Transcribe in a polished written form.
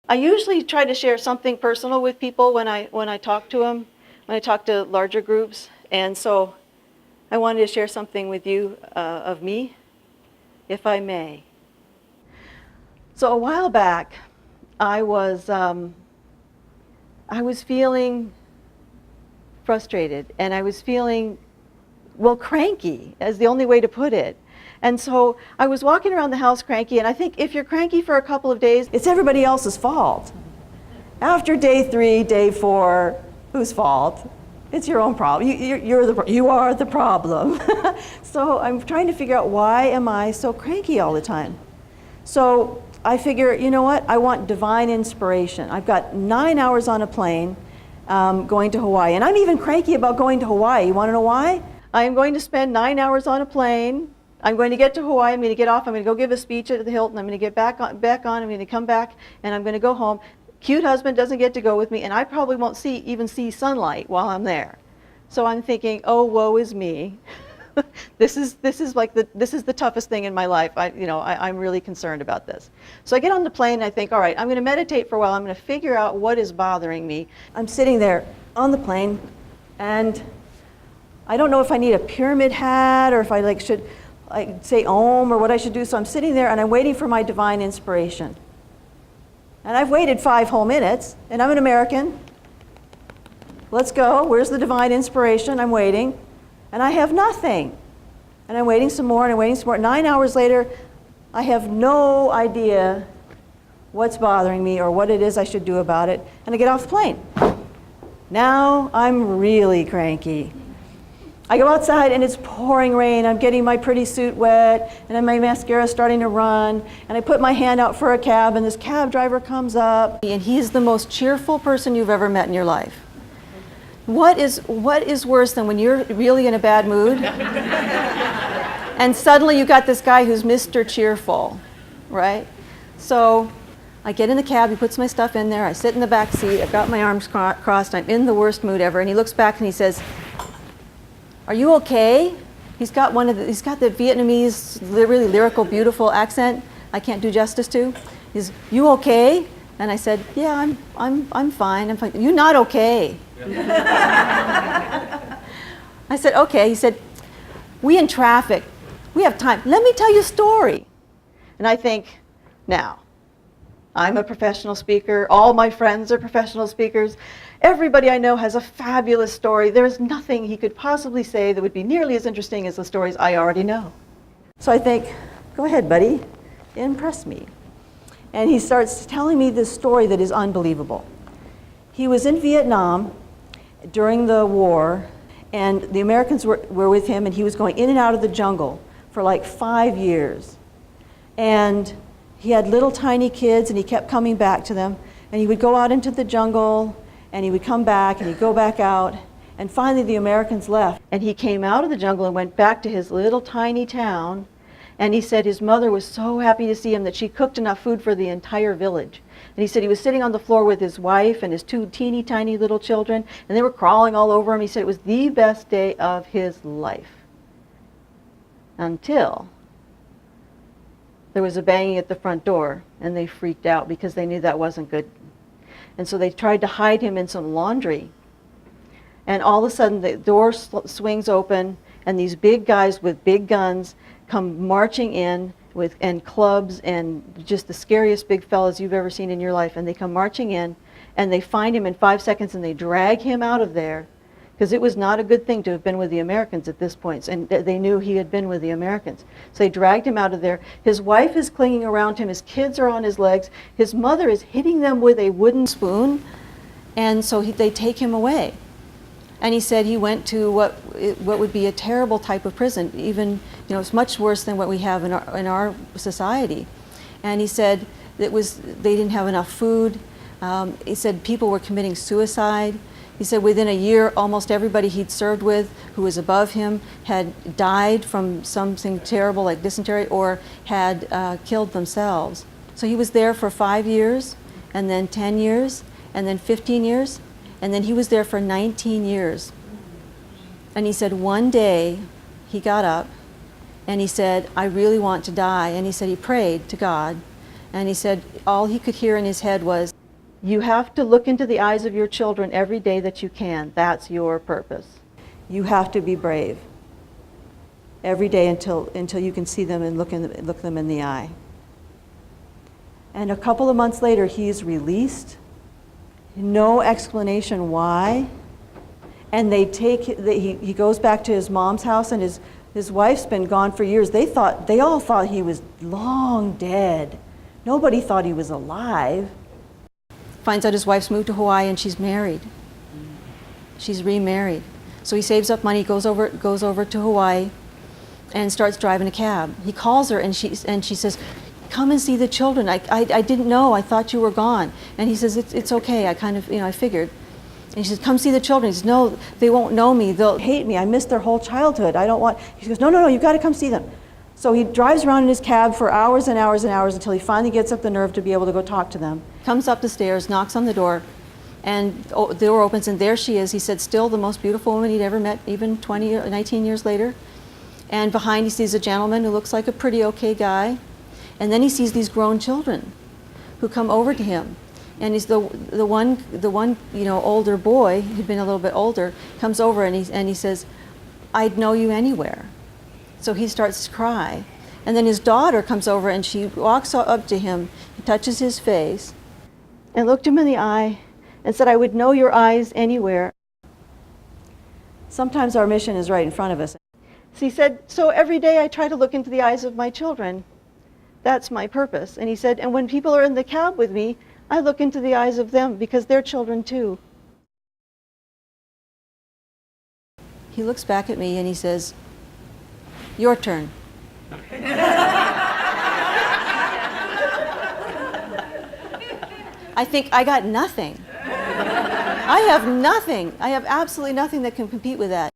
I usually try to share something personal with people when I talk to them, when I talk to larger groups. And so I wanted to share something with you of me, if I may. So a while back, I was feeling frustrated, and I was feeling, well, cranky, is the only way to put it. And so I was walking around the house cranky, and I think if you're cranky for a couple of days, it's everybody else's fault. After day 3, day 4, whose fault? It's your own problem. You are the problem. So I'm trying to figure out, why am I so cranky all the time? So I figure, you know what? I want divine inspiration. I've got 9 hours on a plane going to Hawaii. And I'm even cranky about going to Hawaii. You want to know why? I'm going to spend 9 hours on a plane. I'm going to get to Hawaii. I'm going to get off. I'm going to go give a speech at the Hilton. I'm going to get back on. I'm going to come back, and I'm going to go home. Cute husband doesn't get to go with me, and I probably won't even see sunlight while I'm there. So I'm thinking, oh, woe is me. This is the toughest thing in my life. I'm really concerned about this. So I get on the plane and I think, all right, I'm going to meditate for a while. I'm going to figure out what is bothering me. I'm sitting there on the plane, and I don't know if I need a pyramid hat or if I should say Om or what I should do. So I'm sitting there and I'm waiting for my divine inspiration. And I've waited 5 whole minutes, and I'm an American. Let's go. Where's the divine inspiration? I'm waiting. And I have nothing. And I'm waiting some more, and I'm waiting some more. 9 hours later, I have no idea what's bothering me or what it is I should do about it. And I get off the plane. Now I'm really cranky. I go outside and it's pouring rain. I'm getting my pretty suit wet, and then my mascara is starting to run. And I put my hand out for a cab, and this cab driver comes up, and he's the most cheerful person you've ever met in your life. What is worse than when you're really in a bad mood and suddenly you got this guy who's Mr. Cheerful, right? So I get in the cab, he puts my stuff in there, I sit in the back seat, I've got my arms crossed, I'm in the worst mood ever, and he looks back and he says, "Are you okay?" He's got the Vietnamese, really lyrical, beautiful accent I can't do justice to. He's, "You okay?" And I said, "Yeah, I'm fine. I'm fine." "You're not okay." I said, "Okay." He said, "We in traffic. We have time. Let me tell you a story." And I think, now, I'm a professional speaker. All my friends are professional speakers. Everybody I know has a fabulous story. There's nothing he could possibly say that would be nearly as interesting as the stories I already know. So I think, go ahead, buddy. Impress me. And he starts telling me this story that is unbelievable. He was in Vietnam during the war, and the Americans were with him, and he was going in and out of the jungle for like 5 years. And he had little tiny kids, and he kept coming back to them. And he would go out into the jungle, and he would come back, and he'd go back out. And finally the Americans left. And he came out of the jungle and went back to his little tiny town. And he said his mother was so happy to see him that she cooked enough food for the entire village. And he said he was sitting on the floor with his wife and his 2 teeny tiny little children, and they were crawling all over him. He said it was the best day of his life. Until there was a banging at the front door, and they freaked out because they knew that wasn't good. And so they tried to hide him in some laundry. And all of a sudden the door swings open, and these big guys with big guns come marching in and clubs and just the scariest big fellas you've ever seen in your life. And they come marching in, and they find him in 5 seconds, and they drag him out of there, because it was not a good thing to have been with the Americans at this point. And they knew he had been with the Americans. So they dragged him out of there. His wife is clinging around him. His kids are on his legs. His mother is hitting them with a wooden spoon. And so they take him away. And he said he went to what would be a terrible type of prison. Even, it's much worse than what we have in our society. And he said they didn't have enough food. He said people were committing suicide. He said within a year, almost everybody he'd served with who was above him had died from something terrible like dysentery or had killed themselves. So he was there for 5 years, and then 10 years, and then 15 years. And then he was there for 19 years. And he said one day he got up and he said, "I really want to die." And he said he prayed to God. And he said all he could hear in his head was, "You have to look into the eyes of your children every day that you can. That's your purpose. You have to be brave every day until you can see them and look them in the eye." And a couple of months later, he's released. No explanation why. And he goes back to his mom's house, and his wife's been gone for years. They all thought he was long dead. Nobody thought he was alive. Finds out his wife's moved to Hawaii and she's married. She's remarried. So he saves up money, goes over to Hawaii, and starts driving a cab. He calls her and she says, "Come and see the children. I didn't know. I thought you were gone." And he says, "It's okay. I kind of, I figured." And she says, "Come see the children." He says, "No, they won't know me. They'll hate me. I missed their whole childhood. I don't want." She goes, No, you've got to come see them." So he drives around in his cab for hours and hours and hours until he finally gets up the nerve to be able to go talk to them. Comes up the stairs, knocks on the door, and the door opens, and there she is. He said, still the most beautiful woman he'd ever met, even 19 years later. And behind he sees a gentleman who looks like a pretty okay guy. And then he sees these grown children who come over to him. And he's the one older boy, who'd been a little bit older, comes over and he says, "I'd know you anywhere." So he starts to cry. And then his daughter comes over and she walks up to him, touches his face, and looked him in the eye and said, "I would know your eyes anywhere." Sometimes our mission is right in front of us. So he said, "So every day I try to look into the eyes of my children. That's my purpose." And he said, "And when people are in the cab with me, I look into the eyes of them because they're children too." He looks back at me and he says, "Your turn." I think I got nothing. I have nothing. I have absolutely nothing that can compete with that.